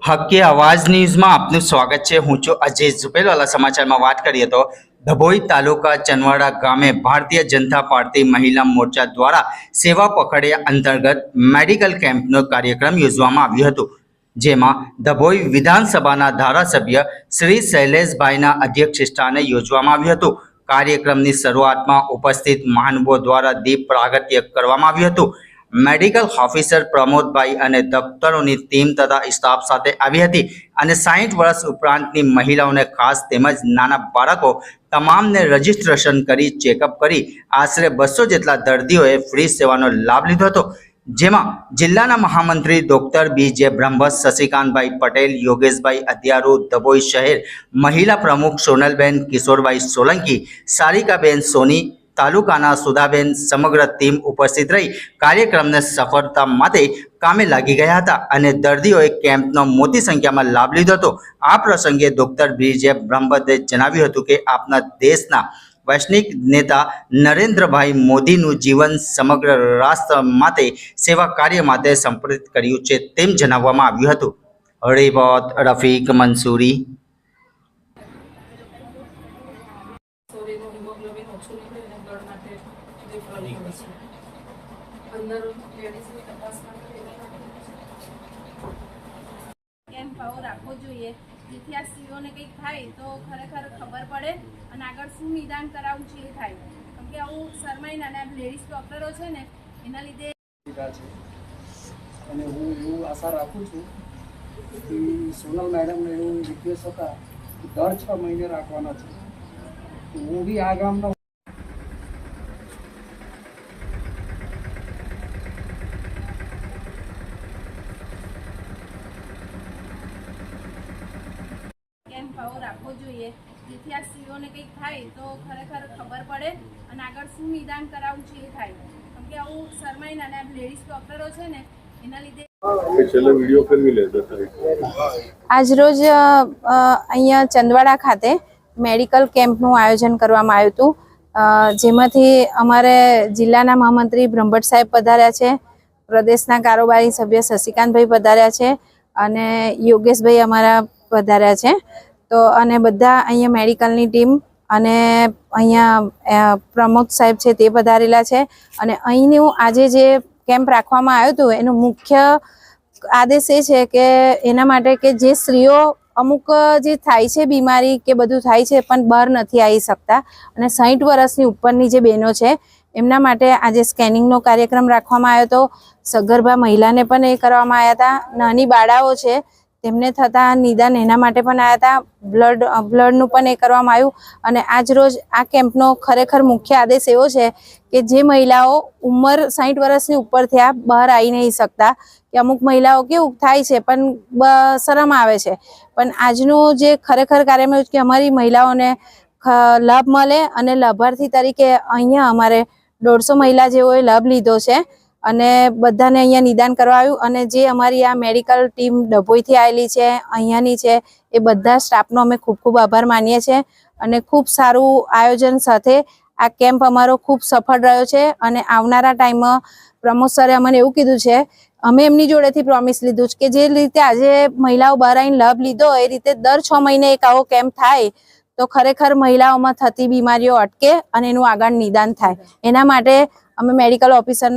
હક્કે અવાજ ન્યૂઝમાં આપનું સ્વાગત છે। હું છું અજય ઝુપેલવાલા। સમાચારમાં વાત કરીએ તો ડભોઈ તાલુકા ચનવાડા ગામે ભારતીય જનતા પાર્ટી મહિલા મોરચા દ્વારા સેવા પખવાડિયા અંતર્ગત મેડિકલ કેમ્પનો કાર્યક્રમ યોજવામાં આવ્યો હતો, જેમાં ડભોઈ વિધાનસભાના ધારાસભ્ય શ્રી શૈલેષભાઈના અધ્યક્ષસ્થાને યોજવામાં આવ્યું હતું। કાર્યક્રમની શરૂઆતમાં ઉપસ્થિત મહાનુભાવો દ્વારા દીપ પ્રાગટ્ય કરવામાં આવ્યું હતું। मेडिकल ऑफिसर प्रमोद भाई અને દફતરોની ટીમ તથા સ્ટાફ સાથે આવી હતી અને 60 વર્ષ ઉપરાંતની મહિલાઓને ખાસ તેમજ નાના બાળકો તમામને રજીસ્ટ્રેશન કરી ચેકઅપ કરી આશરે 200 જેટલા દર્દીઓએ ફ્રી સેવાનો લાભ લીધો હતો, જેમાં જિલ્લાના મહામંત્રી ડોક્ટર બીજે બ્રહ્મભટ્ટ, શશિકાંતભાઈ પટેલ, યોગેશભાઈ અધ્યારુ, ડભોઈ શહેર મહિલા પ્રમુખ સોનલબેન કિશોરભાઈ સોલંકી, સારિકાબેન સોની, તાલુકાના સુધાબેન સમગ્ર ટીમ ઉપસ્થિત રહી કાર્યક્રમને સફળતા માટે કામે લાગી ગયા હતા અને દર્દીઓએ કેમ્પનો મોટી સંખ્યામાં લાભ લીધો હતો। આ પ્રસંગે ડોક્ટર બીજે બ્રહ્મભટ્ટે જણાવ્યું હતું કે આપણા દેશના વૈશ્વિક નેતા નરેન્દ્રભાઈ મોદીનું જીવન સમગ્ર રાષ્ટ્ર માટે સેવા કાર્ય માટે સમર્પિત કર્યું છે તેમ જણાવવામાં આવ્યું હતું। રિપોર્ટ રફીક મંસૂરી। કેમ્પ આવો રાખવો જોઈએ જેથી આ સ્ત્રીઓને કંઈક થાય તો ખરેખર ખબર પડે અને આગળ શું નિદાન કરાવવું છે એ થાય, કેમ કે આવું શરમાઈને અને લેડીઝ ડૉક્ટરો છે ને એના લીધે અને હું એવું આશા રાખું છું કે સોનલ મેડમને એવું રિક્વેસ્ટ હતા કે દર 6 મહિને રાખવાના છે। હું બી આ ગામનો કેમ્પ આવો રાખવો જોઈએ જેથી આ સ્ત્રીઓને કંઈક થાય તો ખરેખર ખબર પડે અને આગળ શું નિદાન કરાવવું છે એ થાય, કેમ કે આવું શરમાઈને અને લેડીઝ ડૉક્ટરો છે ને એના લીધે આજરોજ અહીંયા ચંદવાડા ખાતે મેડિકલ કેમ્પનું આયોજન કરવામાં આવ્યું હતું, જેમાંથી અમારે જિલ્લાના મહામંત્રી બ્રહ્મભટ્ટ સાહેબ પધાર્યા છે, પ્રદેશના કારોબારી સભ્ય શશિકાંતભાઈ પધાર્યા છે અને યોગેશભાઈ અમારા પધાર્યા છે। તો અને બધા અહીંયા મેડિકલની ટીમ અને અહીંયા પ્રમોદ સાહેબ છે તે પધારેલા છે અને અહીંનું આજે જે કેમ્પ રાખવામાં આવ્યું હતું એનું મુખ્ય આદેશ એ છે કે એના માટે કે જે સ્ત્રીઓ અમુક જે થાય છે બીમારી કે બધું થાય છે પણ બહાર નથી આવી શકતા અને 60 વર્ષની ઉપરની જે બહેનો છે એમના માટે આજે સ્કેનિંગનો કાર્યક્રમ રાખવામાં આવ્યો હતો। સગર્ભા મહિલાને પણ એ કરવામાં આવ્યા હતા, નાની બાળાઓ છે તેમને થતા નિદાન એના માટે પણ આવ્યા હતા, બ્લડનું પણ એ કરવામાં આવ્યું અને આજ રોજ આ કેમ્પનો ખરેખર મુખ્ય આદેશ એવો છે કે જે મહિલાઓ ઉંમર 60 વર્ષની ઉપર થયા બહાર આવી નહીં શકતા, કે અમુક મહિલાઓ કેવું થાય છે પણ શરમ આવે છે, પણ આજનું જે ખરેખર કાર્યમાં કે અમારી મહિલાઓને લાભ મળે અને લાભાર્થી તરીકે અહીંયા અમારે 150 મહિલા જેઓએ લાભ લીધો છે અને બધાને અહીંયા નિદાન કરવા આવ્યું અને જે અમારી આ મેડિકલ ટીમ ડભોઈથી આવેલી છે અહીંયાની છે એ બધા સ્ટાફનો અમે ખૂબ ખૂબ આભાર માનીએ છીએ અને ખૂબ સારું આયોજન સાથે આ કેમ્પ અમારો ખૂબ સફળ રહ્યો છે અને આવનારા ટાઈમમાં પ્રમોદ સરે અમને એવું કીધું છે, અમે એમની જોડેથી પ્રોમિસ લીધું છે કે જે રીતે આજે મહિલાઓ બહાર આવીને લાભ લીધો એ રીતે દર 6 મહિને એક આવો કેમ્પ થાય તો ખરેખર મહિલાઓમાં થતી બીમારીઓ અટકે અને એનું આગળ નિદાન થાય। એના માટે અમે મેડિકલ ઓફિસરનો